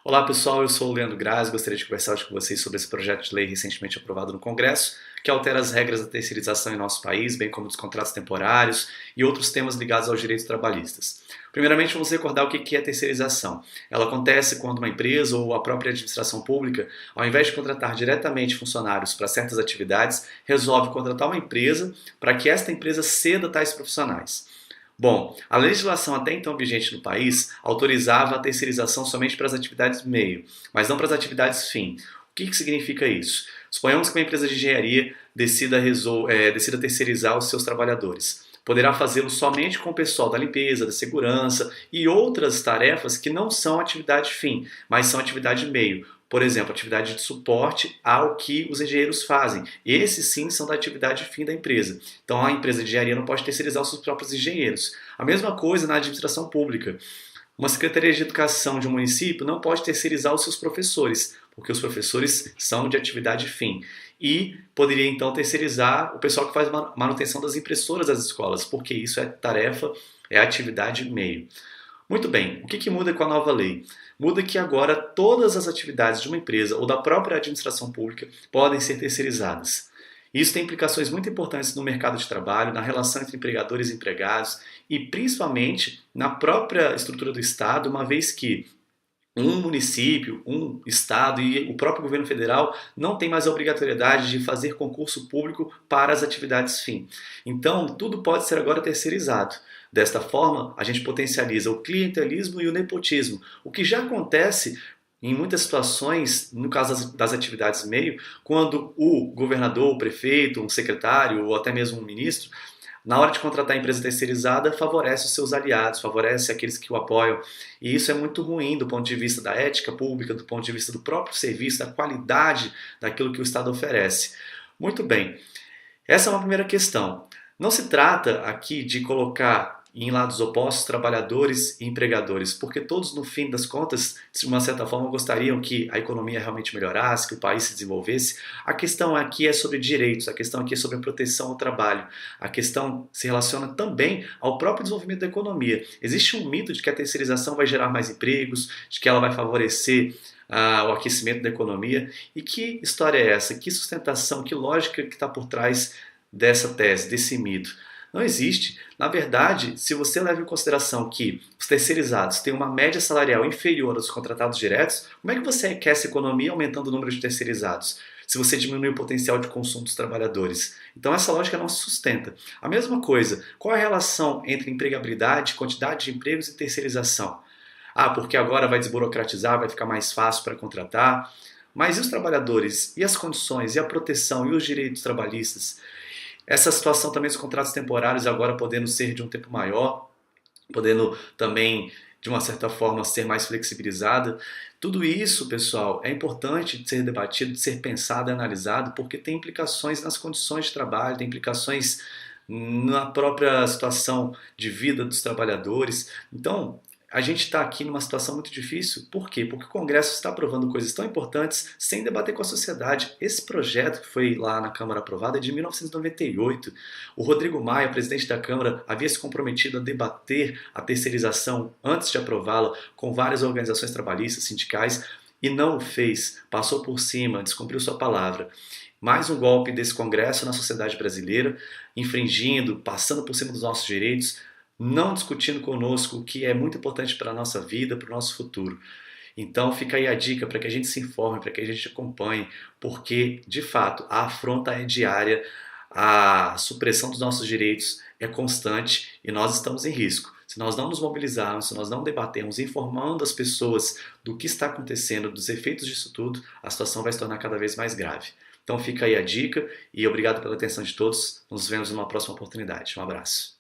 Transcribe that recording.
Olá pessoal, eu sou o Leandro Graz, gostaria de conversar hoje com vocês sobre esse projeto de lei recentemente aprovado no Congresso, que altera as regras da terceirização em nosso país, bem como dos contratos temporários e outros temas ligados aos direitos trabalhistas. Primeiramente, vamos recordar o que é terceirização. Ela acontece quando uma empresa ou a própria administração pública, ao invés de contratar diretamente funcionários para certas atividades, resolve contratar uma empresa para que esta empresa ceda tais profissionais. Bom, a legislação até então vigente no país autorizava a terceirização somente para as atividades meio, mas não para as atividades fim. O que significa isso? Suponhamos que uma empresa de engenharia decida terceirizar os seus trabalhadores. Poderá fazê-lo somente com o pessoal da limpeza, da segurança e outras tarefas que não são atividade fim, mas são atividade meio. Por exemplo, atividade de suporte ao que os engenheiros fazem. Esses sim são da atividade fim da empresa. Então a empresa de engenharia não pode terceirizar os seus próprios engenheiros. A mesma coisa na administração pública. Uma secretaria de educação de um município não pode terceirizar os seus professores, porque os professores são de atividade fim. E poderia então terceirizar o pessoal que faz manutenção das impressoras das escolas, porque isso é tarefa, é atividade meio. Muito bem, o que muda com a nova lei? Muda que agora todas as atividades de uma empresa ou da própria administração pública podem ser terceirizadas. Isso tem implicações muito importantes no mercado de trabalho, na relação entre empregadores e empregados e principalmente na própria estrutura do Estado, uma vez que um município, um estado e o próprio governo federal não tem mais a obrigatoriedade de fazer concurso público para as atividades fim. Então, tudo pode ser agora terceirizado. Desta forma, a gente potencializa o clientelismo e o nepotismo, o que já acontece em muitas situações, no caso das atividades meio, quando o governador, o prefeito, um secretário ou até mesmo um ministro, na hora de contratar a empresa terceirizada, favorece os seus aliados, favorece aqueles que o apoiam. E isso é muito ruim do ponto de vista da ética pública, do ponto de vista do próprio serviço, da qualidade daquilo que o Estado oferece. Muito bem, essa é uma primeira questão. Não se trata aqui de colocar em lados opostos trabalhadores e empregadores, porque todos, no fim das contas, de uma certa forma, gostariam que a economia realmente melhorasse, que o país se desenvolvesse. A questão aqui é sobre direitos, a questão aqui é sobre a proteção ao trabalho. A questão se relaciona também ao próprio desenvolvimento da economia. Existe um mito de que a terceirização vai gerar mais empregos, de que ela vai favorecer o aquecimento da economia. E que história é essa? Que sustentação, que lógica que está por trás dessa tese, desse mito? Não existe. Na verdade, se você leva em consideração que os terceirizados têm uma média salarial inferior aos contratados diretos, como é que você aquece a economia aumentando o número de terceirizados, se você diminui o potencial de consumo dos trabalhadores? Então essa lógica não se sustenta. A mesma coisa, qual é a relação entre empregabilidade, quantidade de empregos e terceirização? Porque agora vai desburocratizar, vai ficar mais fácil para contratar. Mas e os trabalhadores? E as condições? E a proteção? E os direitos trabalhistas? Essa situação também dos contratos temporários agora podendo ser de um tempo maior, podendo também, de uma certa forma, ser mais flexibilizada. Tudo isso, pessoal, é importante de ser debatido, de ser pensado e analisado, porque tem implicações nas condições de trabalho, tem implicações na própria situação de vida dos trabalhadores. Então, a gente está aqui numa situação muito difícil. Por quê? Porque o Congresso está aprovando coisas tão importantes sem debater com a sociedade. Esse projeto que foi lá na Câmara aprovado é de 1998. O Rodrigo Maia, presidente da Câmara, havia se comprometido a debater a terceirização antes de aprová-la com várias organizações trabalhistas, sindicais, e não o fez. Passou por cima, descumpriu sua palavra. Mais um golpe desse Congresso na sociedade brasileira, infringindo, passando por cima dos nossos direitos, não discutindo conosco o que é muito importante para a nossa vida, para o nosso futuro. Então fica aí a dica para que a gente se informe, para que a gente acompanhe, porque, de fato, a afronta é diária, a supressão dos nossos direitos é constante e nós estamos em risco. Se nós não nos mobilizarmos, se nós não debatermos, informando as pessoas do que está acontecendo, dos efeitos disso tudo, a situação vai se tornar cada vez mais grave. Então fica aí a dica e obrigado pela atenção de todos. Nos vemos numa próxima oportunidade. Um abraço.